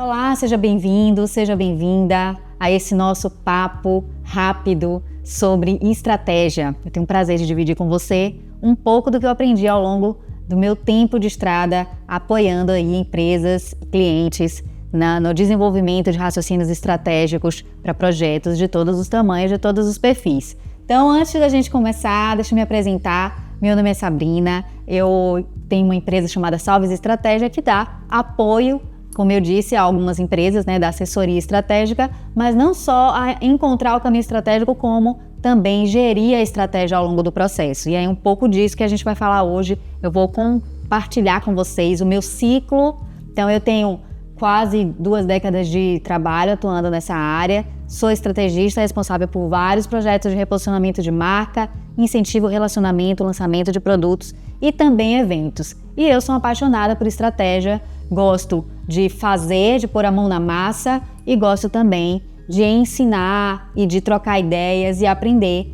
Olá, seja bem-vindo, seja bem-vinda a esse nosso papo rápido sobre estratégia. Eu tenho o prazer de dividir com você um pouco do que eu aprendi ao longo do meu tempo de estrada, apoiando aí empresas, clientes no desenvolvimento de raciocínios estratégicos para projetos de todos os tamanhos, de todos os perfis. Então, antes da gente começar, deixa eu me apresentar. Meu nome é Sabrina, eu tenho uma empresa chamada Salves Estratégia que dá apoio, como eu disse, a algumas empresas, da assessoria estratégica, mas não só a encontrar o caminho estratégico, como também gerir a estratégia ao longo do processo. E é um pouco disso que a gente vai falar hoje. Eu vou compartilhar com vocês o meu ciclo. Então, eu tenho quase 2 décadas de trabalho atuando nessa área. Sou estrategista responsável por vários projetos de reposicionamento de marca, incentivo ao relacionamento, lançamento de produtos e também eventos. E eu sou apaixonada por estratégia, gosto de fazer, de pôr a mão na massa e gosto também de ensinar e de trocar ideias e aprender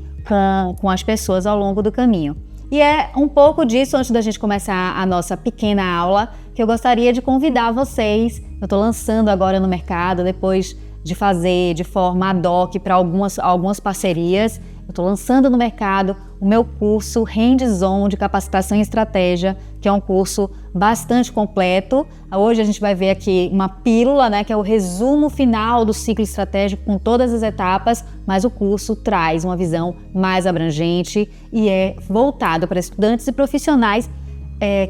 com as pessoas ao longo do caminho. E é um pouco disso, antes da gente começar a nossa pequena aula, que eu gostaria de convidar vocês. Eu estou lançando agora no mercado, depois de fazer de forma ad hoc para algumas parcerias, eu estou lançando no mercado o meu curso Hands-on de Capacitação em Estratégia, que é um curso bastante completo. Hoje a gente vai ver aqui uma pílula, que é o resumo final do ciclo estratégico com todas as etapas, mas o curso traz uma visão mais abrangente e é voltado para estudantes e profissionais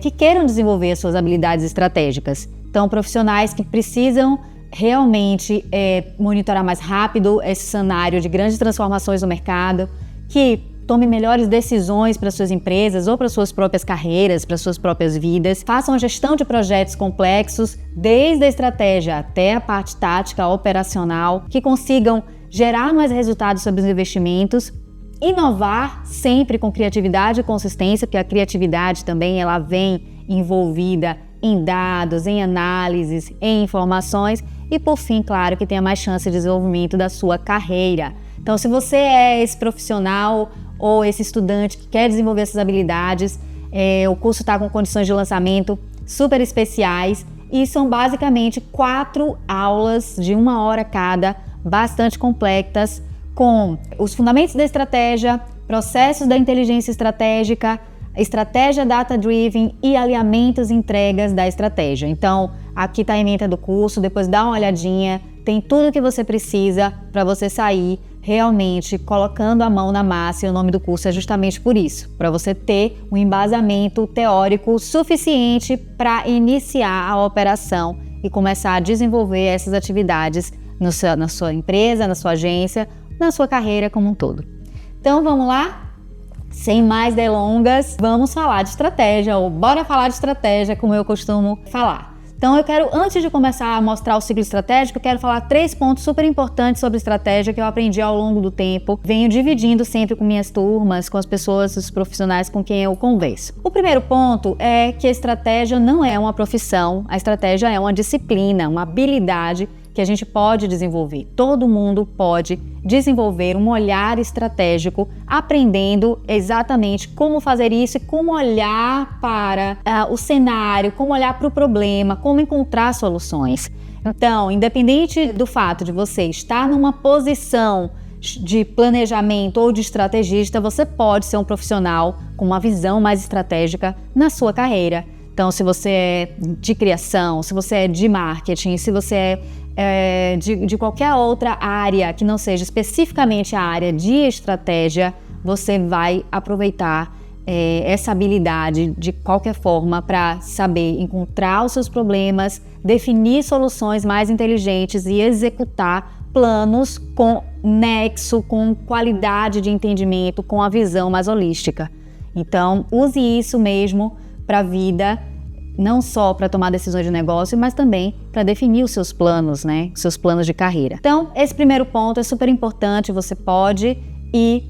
que queiram desenvolver as suas habilidades estratégicas. Então, profissionais que precisam realmente monitorar mais rápido esse cenário de grandes transformações no mercado, que tome melhores decisões para suas empresas ou para suas próprias carreiras, para suas próprias vidas, façam a gestão de projetos complexos, desde a estratégia até a parte tática, operacional, que consigam gerar mais resultados sobre os investimentos, inovar sempre com criatividade e consistência, porque a criatividade também ela vem envolvida em dados, em análises, em informações e, por fim, claro, que tenha mais chance de desenvolvimento da sua carreira. Então, se você é esse profissional ou esse estudante que quer desenvolver essas habilidades, o curso está com condições de lançamento super especiais e são basicamente 4 aulas de 1 hora cada, bastante complexas, com os fundamentos da estratégia, processos da inteligência estratégica, estratégia data-driven e alinhamentos e entregas da estratégia. Então, aqui está a ementa do curso, depois dá uma olhadinha, tem tudo o que você precisa para você sair realmente colocando a mão na massa, e o nome do curso é justamente por isso, para você ter um embasamento teórico suficiente para iniciar a operação e começar a desenvolver essas atividades na sua empresa, na sua agência, na sua carreira como um todo. Então, vamos lá? Sem mais delongas, vamos falar de estratégia, ou bora falar de estratégia, como eu costumo falar. Então, antes de começar a mostrar o ciclo estratégico, eu quero falar 3 pontos super importantes sobre estratégia que eu aprendi ao longo do tempo. Venho dividindo sempre com minhas turmas, com as pessoas, os profissionais com quem eu converso. O primeiro ponto é que a estratégia não é uma profissão, a estratégia é uma disciplina, uma habilidade que a gente pode desenvolver. Todo mundo pode desenvolver um olhar estratégico, aprendendo exatamente como fazer isso e como olhar para o cenário, como olhar para o problema, como encontrar soluções. Então, independente do fato de você estar numa posição de planejamento ou de estrategista, você pode ser um profissional com uma visão mais estratégica na sua carreira. Então, se você é de criação, se você é de marketing, se você é de qualquer outra área que não seja especificamente a área de estratégia, você vai aproveitar essa habilidade de qualquer forma para saber encontrar os seus problemas, definir soluções mais inteligentes e executar planos com nexo, com qualidade de entendimento, com a visão mais holística. Então, use isso mesmo para a vida, não só para tomar decisões de negócio, mas também para definir os seus planos, seus planos de carreira. Então, esse primeiro ponto é super importante, você pode e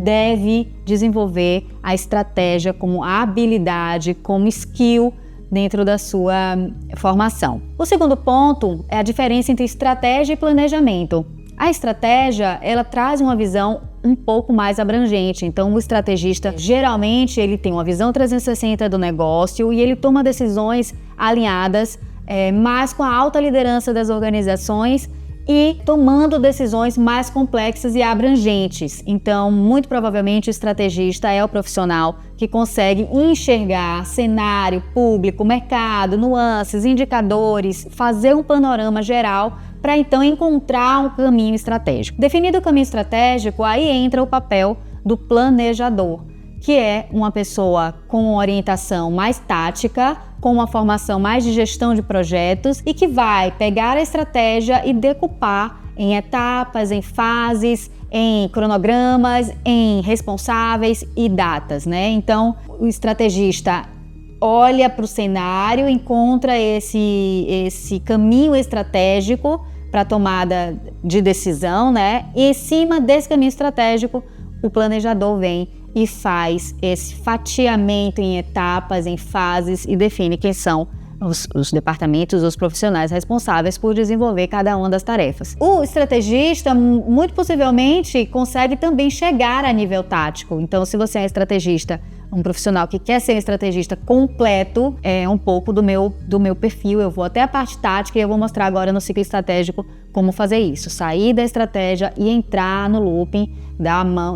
deve desenvolver a estratégia como habilidade, como skill dentro da sua formação. O segundo ponto é a diferença entre estratégia e planejamento. A estratégia, ela traz uma visão um pouco mais abrangente. Então, o estrategista, geralmente, ele tem uma visão 360 do negócio e ele toma decisões alinhadas mais com a alta liderança das organizações e tomando decisões mais complexas e abrangentes. Então, muito provavelmente, o estrategista é o profissional que consegue enxergar cenário, público, mercado, nuances, indicadores, fazer um panorama geral para então encontrar um caminho estratégico. Definido o caminho estratégico, aí entra o papel do planejador, que é uma pessoa com orientação mais tática, com uma formação mais de gestão de projetos e que vai pegar a estratégia e decupar em etapas, em fases, em cronogramas, em responsáveis e datas, né? Então, o estrategista olha para o cenário, encontra esse caminho estratégico para tomada de decisão, né? E em cima desse caminho estratégico, o planejador vem e faz esse fatiamento em etapas, em fases e define quem são os departamentos, os profissionais responsáveis por desenvolver cada uma das tarefas. O estrategista, muito possivelmente, consegue também chegar a nível tático. Então, se você é estrategista, um profissional que quer ser um estrategista completo, é um pouco do meu perfil. Eu vou até a parte tática e eu vou mostrar agora no ciclo estratégico como fazer isso. Sair da estratégia e entrar no looping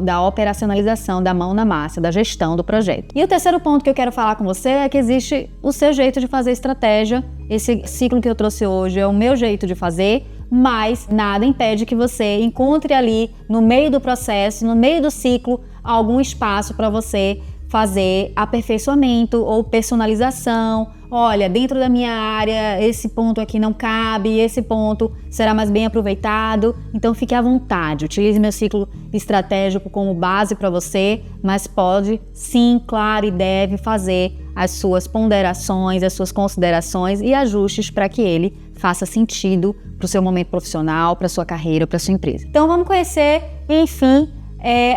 da operacionalização, da mão na massa, da gestão do projeto. E o terceiro ponto que eu quero falar com você é que existe o seu jeito de fazer estratégia. Esse ciclo que eu trouxe hoje é o meu jeito de fazer, mas nada impede que você encontre ali, no meio do processo, no meio do ciclo, algum espaço para você fazer aperfeiçoamento ou personalização. Olha, dentro da minha área, esse ponto aqui não cabe, esse ponto será mais bem aproveitado. Então fique à vontade, utilize meu ciclo estratégico como base para você, mas pode sim, claro, e deve fazer as suas ponderações, as suas considerações e ajustes para que ele faça sentido para o seu momento profissional, para a sua carreira, para a sua empresa. Então vamos conhecer, enfim,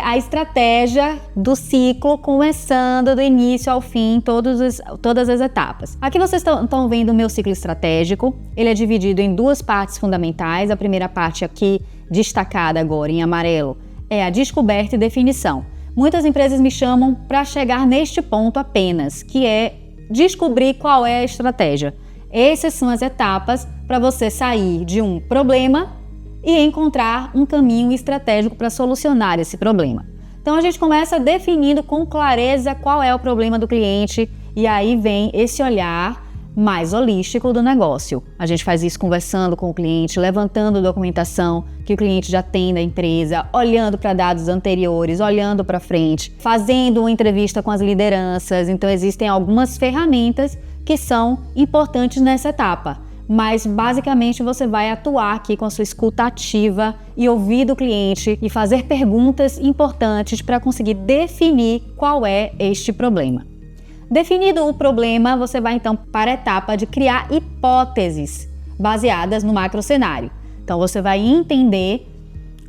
a estratégia do ciclo, começando do início ao fim, todas as etapas. Aqui vocês estão vendo o meu ciclo estratégico. Ele é dividido em duas partes fundamentais. A primeira parte aqui, destacada agora em amarelo, é a descoberta e definição. Muitas empresas me chamam para chegar neste ponto apenas, que é descobrir qual é a estratégia. Essas são as etapas para você sair de um problema e encontrar um caminho estratégico para solucionar esse problema. Então a gente começa definindo com clareza qual é o problema do cliente e aí vem esse olhar mais holístico do negócio. A gente faz isso conversando com o cliente, levantando documentação que o cliente já tem da empresa, olhando para dados anteriores, olhando para frente, fazendo uma entrevista com as lideranças. Então existem algumas ferramentas que são importantes nessa etapa. Mas basicamente você vai atuar aqui com a sua escuta ativa e ouvir do cliente e fazer perguntas importantes para conseguir definir qual é este problema. Definido o problema, você vai então para a etapa de criar hipóteses baseadas no macrocenário. Então você vai entender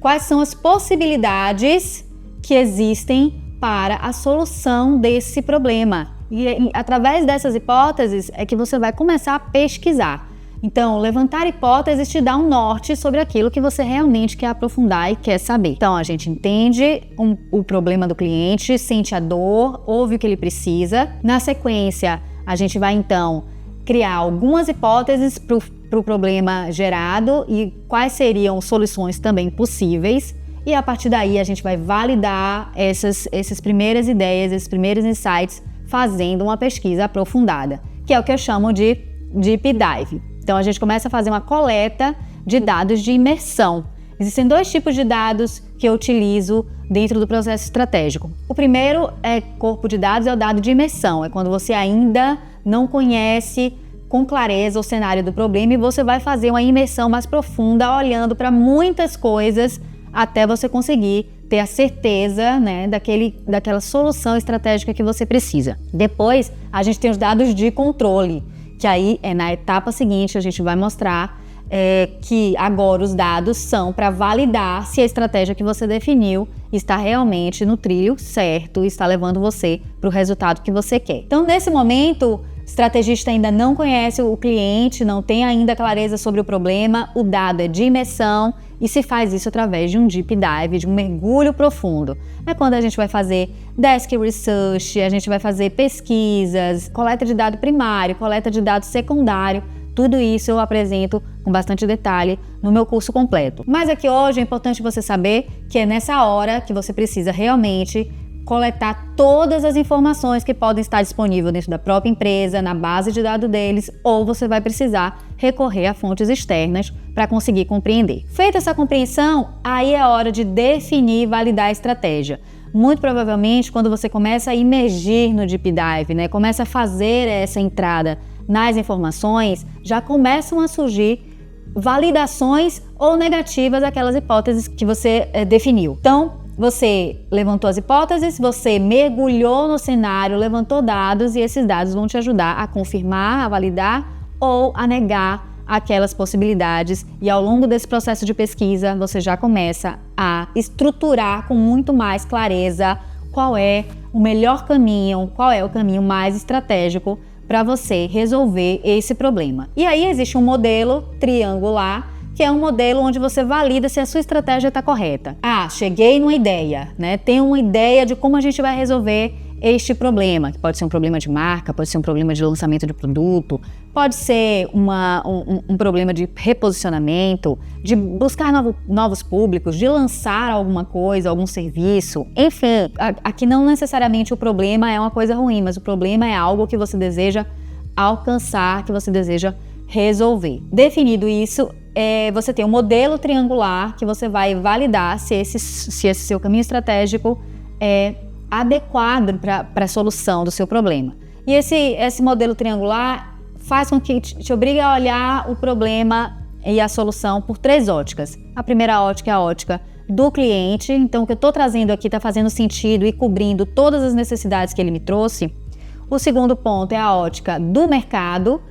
quais são as possibilidades que existem para a solução desse problema. E através dessas hipóteses é que você vai começar a pesquisar. Então, levantar hipóteses te dá um norte sobre aquilo que você realmente quer aprofundar e quer saber. Então, a gente entende o problema do cliente, sente a dor, ouve o que ele precisa. Na sequência, a gente vai então criar algumas hipóteses para o problema gerado e quais seriam soluções também possíveis. E a partir daí, a gente vai validar essas primeiras ideias, esses primeiros insights, fazendo uma pesquisa aprofundada, que é o que eu chamo de Deep Dive. Então, a gente começa a fazer uma coleta de dados de imersão. Existem dois tipos de dados que eu utilizo dentro do processo estratégico. O primeiro corpo de dados é o dado de imersão. É quando você ainda não conhece com clareza o cenário do problema e você vai fazer uma imersão mais profunda, olhando para muitas coisas até você conseguir ter a certeza, né, daquela solução estratégica que você precisa. Depois, a gente tem os dados de controle, que aí na etapa seguinte a gente vai mostrar que agora os dados são para validar se a estratégia que você definiu está realmente no trilho certo e está levando você para o resultado que você quer. Então, nesse momento, o estrategista ainda não conhece o cliente, não tem ainda clareza sobre o problema, o dado é de imersão e se faz isso através de um deep dive, de um mergulho profundo. É quando a gente vai fazer desk research, a gente vai fazer pesquisas, coleta de dado primário, coleta de dado secundário, tudo isso eu apresento com bastante detalhe no meu curso completo. Mas aqui hoje é importante você saber que é nessa hora que você precisa realmente coletar todas as informações que podem estar disponíveis dentro da própria empresa, na base de dados deles, ou você vai precisar recorrer a fontes externas para conseguir compreender. Feita essa compreensão, aí é a hora de definir e validar a estratégia. Muito provavelmente, quando você começa a imergir no Deep Dive, né, começa a fazer essa entrada nas informações, já começam a surgir validações ou negativas daquelas hipóteses que você definiu. Então, você levantou as hipóteses, você mergulhou no cenário, levantou dados e esses dados vão te ajudar a confirmar, a validar ou a negar aquelas possibilidades. E ao longo desse processo de pesquisa, você já começa a estruturar com muito mais clareza qual é o melhor caminho, qual é o caminho mais estratégico para você resolver esse problema. E aí existe um modelo triangular, que é um modelo onde você valida se a sua estratégia está correta. Cheguei numa ideia, né? Tenho uma ideia de como a gente vai resolver este problema, que pode ser um problema de marca, pode ser um problema de lançamento de produto, pode ser um problema de reposicionamento, de buscar novos públicos, de lançar alguma coisa, algum serviço. Enfim, aqui não necessariamente o problema é uma coisa ruim, mas o problema é algo que você deseja alcançar, que você deseja resolver. Definido isso, você tem um modelo triangular que você vai validar se esse seu caminho estratégico é adequado para a solução do seu problema. E esse modelo triangular faz com que te obrigue a olhar o problema e a solução por 3 óticas. A primeira ótica é a ótica do cliente, então o que eu estou trazendo aqui está fazendo sentido e cobrindo todas as necessidades que ele me trouxe. O segundo ponto é a ótica do mercado.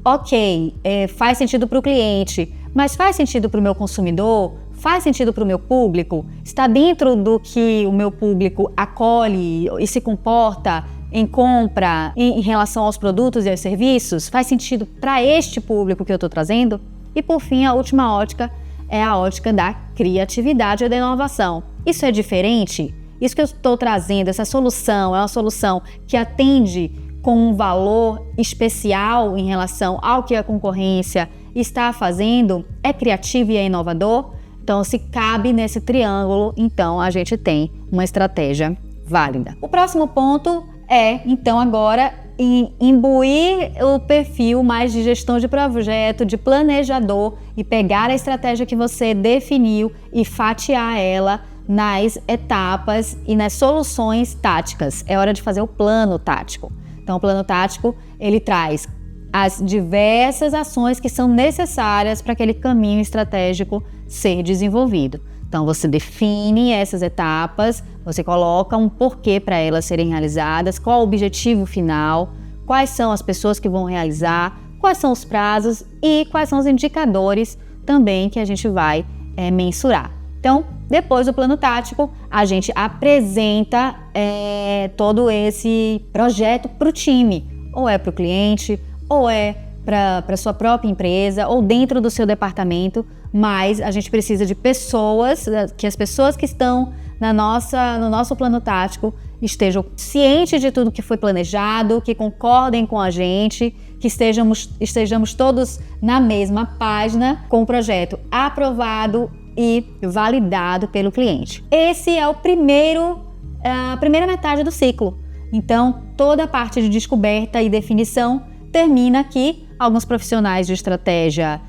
Ok, faz sentido para o cliente, mas faz sentido para o meu consumidor? Faz sentido para o meu público? Está dentro do que o meu público acolhe e se comporta em compra em relação aos produtos e aos serviços? Faz sentido para este público que eu estou trazendo? E por fim, a última ótica é a ótica da criatividade e da inovação. Isso é diferente? Isso que eu estou trazendo, essa solução, é uma solução que atende com um valor especial em relação ao que a concorrência está fazendo? É criativo e é inovador? Então, se cabe nesse triângulo, então a gente tem uma estratégia válida. O próximo ponto é, então, agora imbuir o perfil mais de gestão de projeto, de planejador e pegar a estratégia que você definiu e fatiar ela nas etapas e nas soluções táticas. É hora de fazer o plano tático. Então, o plano tático, ele traz as diversas ações que são necessárias para aquele caminho estratégico ser desenvolvido. Então, você define essas etapas, você coloca um porquê para elas serem realizadas, qual o objetivo final, quais são as pessoas que vão realizar, quais são os prazos e quais são os indicadores também que a gente vai mensurar. Então, depois do plano tático, a gente apresenta todo esse projeto para o time, ou é para o cliente, ou é para a sua própria empresa, ou dentro do seu departamento, mas a gente precisa de pessoas, que as pessoas que estão no nosso plano tático estejam cientes de tudo que foi planejado, que concordem com a gente, que estejamos todos na mesma página com o projeto aprovado e validado pelo cliente. Esse é a primeira metade do ciclo. Então, toda a parte de descoberta e definição termina aqui. Alguns profissionais de estratégia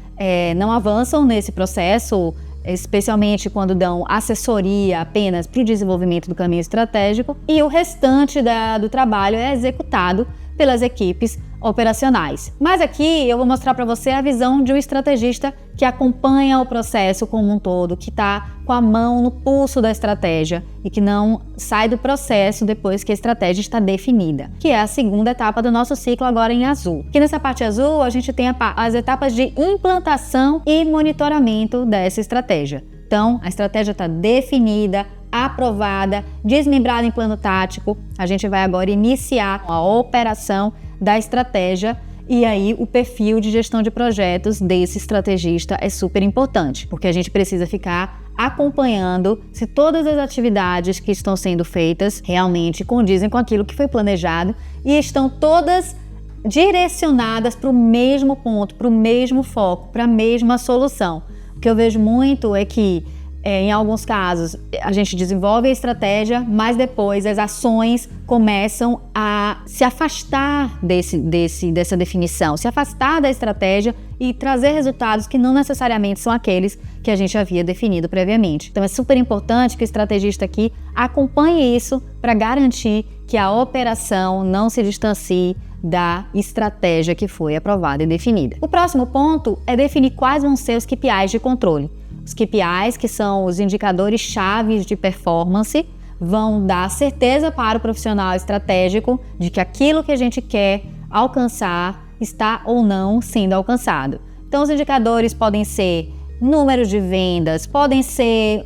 não avançam nesse processo, especialmente quando dão assessoria apenas para o desenvolvimento do caminho estratégico, e o restante do trabalho é executado pelas equipes operacionais. Mas aqui eu vou mostrar para você a visão de um estrategista que acompanha o processo como um todo, que está com a mão no pulso da estratégia e que não sai do processo depois que a estratégia está definida, que é a segunda etapa do nosso ciclo agora em azul. Aqui nessa parte azul a gente tem as etapas de implantação e monitoramento dessa estratégia. Então, a estratégia está definida, aprovada, desmembrada em plano tático. A gente vai agora iniciar a operação da estratégia e aí o perfil de gestão de projetos desse estrategista é super importante, porque a gente precisa ficar acompanhando se todas as atividades que estão sendo feitas realmente condizem com aquilo que foi planejado e estão todas direcionadas para o mesmo ponto, para o mesmo foco, para a mesma solução. O que eu vejo muito é que, em alguns casos, a gente desenvolve a estratégia, mas depois as ações começam a se afastar dessa definição, se afastar da estratégia e trazer resultados que não necessariamente são aqueles que a gente havia definido previamente. Então é super importante que o estrategista aqui acompanhe isso para garantir que a operação não se distancie da estratégia que foi aprovada e definida. O próximo ponto é definir quais vão ser os KPIs de controle. Os KPIs, que são os indicadores chaves de performance, vão dar certeza para o profissional estratégico de que aquilo que a gente quer alcançar está ou não sendo alcançado. Então, os indicadores podem ser números de vendas, podem ser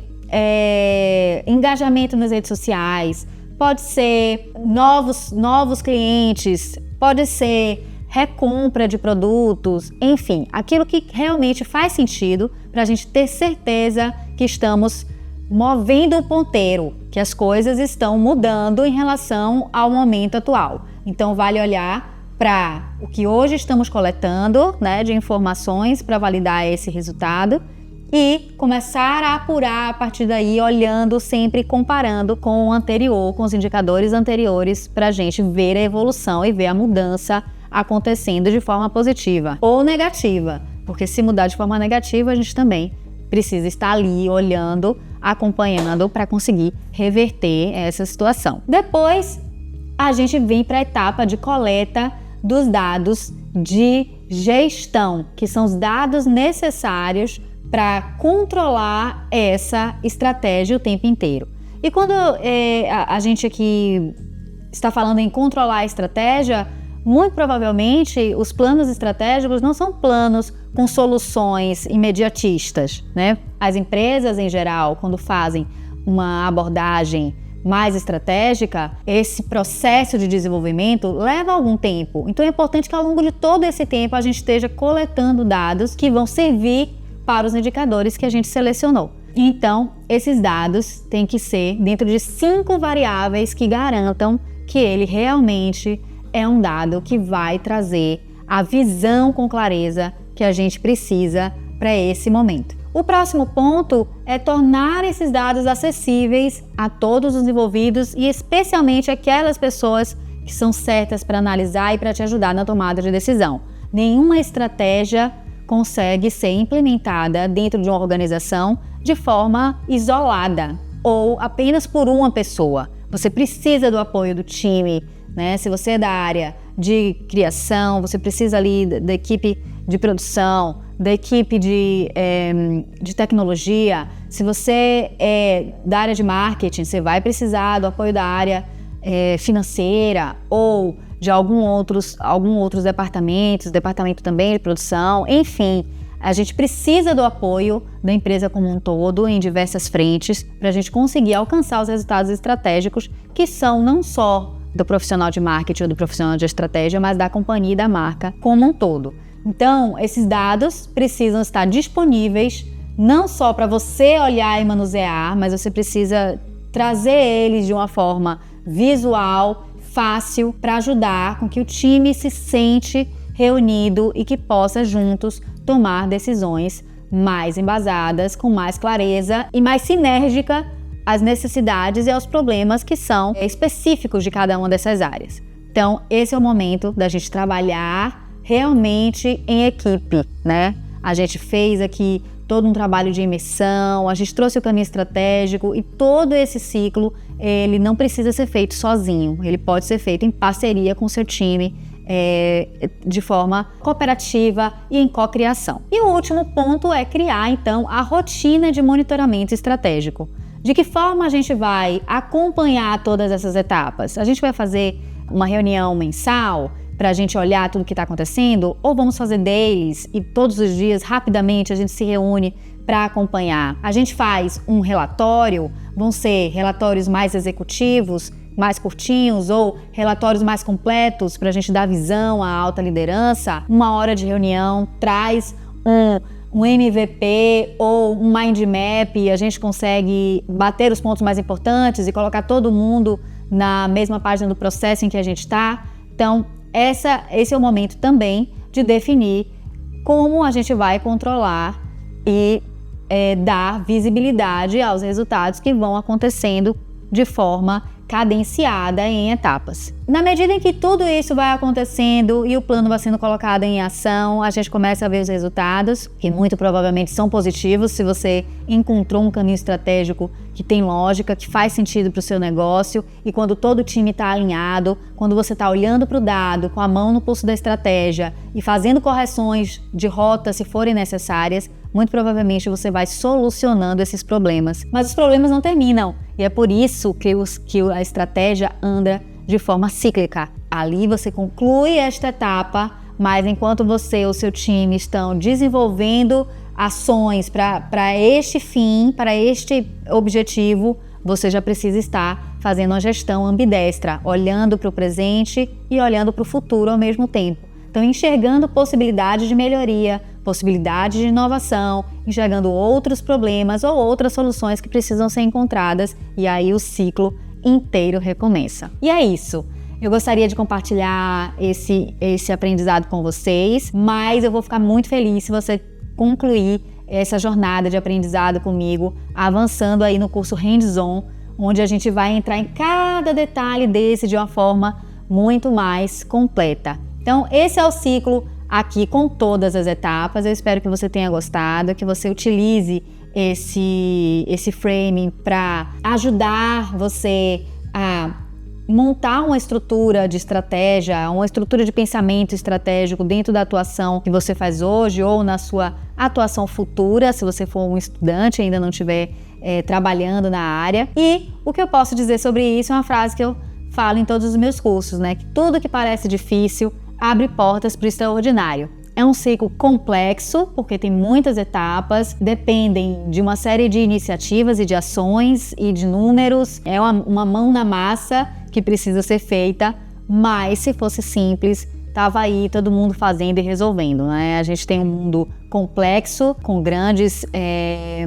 engajamento nas redes sociais, pode ser novos clientes, pode ser recompra de produtos, enfim, aquilo que realmente faz sentido para a gente ter certeza que estamos movendo o ponteiro, que as coisas estão mudando em relação ao momento atual. Então, vale olhar para o que hoje estamos coletando, né, de informações para validar esse resultado e começar a apurar a partir daí, olhando sempre, comparando com o anterior, com os indicadores anteriores, para a gente ver a evolução e ver a mudança acontecendo de forma positiva ou negativa, porque se mudar de forma negativa, a gente também precisa estar ali olhando, acompanhando para conseguir reverter essa situação. Depois, a gente vem para a etapa de coleta dos dados de gestão, que são os dados necessários para controlar essa estratégia o tempo inteiro. E quando a gente aqui está falando em controlar a estratégia, muito provavelmente os planos estratégicos não são planos com soluções imediatistas, né? As empresas em geral, quando fazem uma abordagem mais estratégica, esse processo de desenvolvimento leva algum tempo. Então é importante que ao longo de todo esse tempo a gente esteja coletando dados que vão servir para os indicadores que a gente selecionou. Então, esses dados têm que ser dentro de 5 variáveis que garantam que ele realmente é um dado que vai trazer a visão com clareza que a gente precisa para esse momento. O próximo ponto é tornar esses dados acessíveis a todos os envolvidos e especialmente aquelas pessoas que são certas para analisar e para te ajudar na tomada de decisão. Nenhuma estratégia consegue ser implementada dentro de uma organização de forma isolada ou apenas por uma pessoa. Você precisa do apoio do time, né? Se você é da área de criação, você precisa ali da equipe de produção, da equipe de tecnologia. Se você é da área de marketing, você vai precisar do apoio da área financeira ou de alguns outros departamentos, departamento também de produção, enfim. A gente precisa do apoio da empresa como um todo, em diversas frentes, para a gente conseguir alcançar os resultados estratégicos que são não só do profissional de marketing ou do profissional de estratégia, mas da companhia e da marca como um todo. Então, esses dados precisam estar disponíveis não só para você olhar e manusear, mas você precisa trazer eles de uma forma visual, fácil, para ajudar com que o time se sente reunido e que possa juntos tomar decisões mais embasadas, com mais clareza e mais sinérgica às necessidades e aos problemas que são específicos de cada uma dessas áreas. Então, esse é o momento da gente trabalhar realmente em equipe, né? A gente fez aqui todo um trabalho de imersão, a gente trouxe o caminho estratégico e todo esse ciclo, ele não precisa ser feito sozinho, ele pode ser feito em parceria com o seu time, de forma cooperativa e em cocriação. E o último ponto é criar, então, a rotina de monitoramento estratégico. De que forma a gente vai acompanhar todas essas etapas? A gente vai fazer uma reunião mensal para a gente olhar tudo o que está acontecendo? Ou vamos fazer dailies e todos os dias, rapidamente, a gente se reúne para acompanhar? A gente faz um relatório, vão ser relatórios mais executivos, mais curtinhos, ou relatórios mais completos para a gente dar visão à alta liderança? Uma hora de reunião traz um MVP ou um mind map e a gente consegue bater os pontos mais importantes e colocar todo mundo na mesma página do processo em que a gente está. Então, esse é o momento também de definir como a gente vai controlar e dar visibilidade aos resultados que vão acontecendo de forma cadenciada em etapas. Na medida em que tudo isso vai acontecendo e o plano vai sendo colocado em ação, a gente começa a ver os resultados, que muito provavelmente são positivos se você encontrou um caminho estratégico que tem lógica, que faz sentido para o seu negócio, e quando todo o time está alinhado, quando você está olhando para o dado, com a mão no pulso da estratégia e fazendo correções de rota se forem necessárias, muito provavelmente você vai solucionando esses problemas. Mas os problemas não terminam, e é por isso que a estratégia anda de forma cíclica. Ali você conclui esta etapa, mas enquanto você ou seu time estão desenvolvendo ações para este fim, para este objetivo, você já precisa estar fazendo uma gestão ambidestra, olhando para o presente e olhando para o futuro ao mesmo tempo. Então, enxergando possibilidades de melhoria, possibilidades de inovação, enxergando outros problemas ou outras soluções que precisam ser encontradas, e aí o ciclo inteiro recomeça. E é isso. Eu gostaria de compartilhar esse aprendizado com vocês, mas eu vou ficar muito feliz se você concluir essa jornada de aprendizado comigo, avançando aí no curso Hands-On, onde a gente vai entrar em cada detalhe desse de uma forma muito mais completa. Então, esse é o ciclo aqui com todas as etapas. Eu espero que você tenha gostado, que você utilize esse framing para ajudar você a montar uma estrutura de estratégia, uma estrutura de pensamento estratégico dentro da atuação que você faz hoje ou na sua atuação futura, se você for um estudante e ainda não estiver trabalhando na área. E o que eu posso dizer sobre isso é uma frase que eu falo em todos os meus cursos, né? Que tudo que parece difícil abre portas para o extraordinário. É um ciclo complexo, porque tem muitas etapas, dependem de uma série de iniciativas e de ações e de números. É uma mão na massa que precisa ser feita, mas se fosse simples, estava aí todo mundo fazendo e resolvendo, né? A gente tem um mundo complexo, com grandes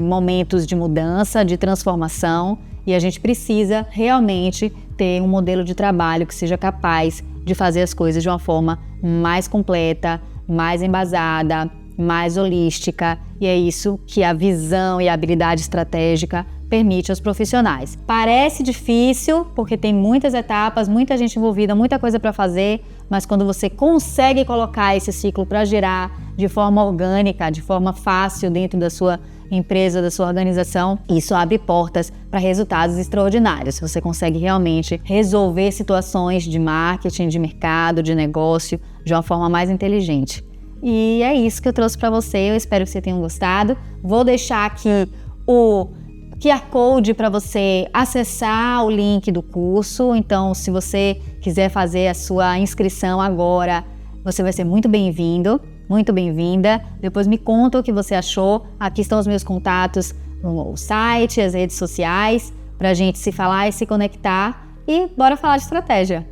momentos de mudança, de transformação, e a gente precisa realmente ter um modelo de trabalho que seja capaz de fazer as coisas de uma forma mais completa, mais embasada, mais holística, e é isso que a visão e a habilidade estratégica permite aos profissionais. Parece difícil, porque tem muitas etapas, muita gente envolvida, muita coisa para fazer, mas quando você consegue colocar esse ciclo para girar de forma orgânica, de forma fácil dentro da sua empresa, da sua organização, isso abre portas para resultados extraordinários. Você consegue realmente resolver situações de marketing, de mercado, de negócio, de uma forma mais inteligente. E é isso que eu trouxe para você, eu espero que você tenha gostado. Vou deixar aqui o QR Code para você acessar o link do curso, então se você quiser fazer a sua inscrição agora, você vai ser muito bem-vindo. Muito bem-vinda. Depois me conta o que você achou. Aqui estão os meus contatos no site, as redes sociais, para a gente se falar e se conectar. E bora falar de estratégia.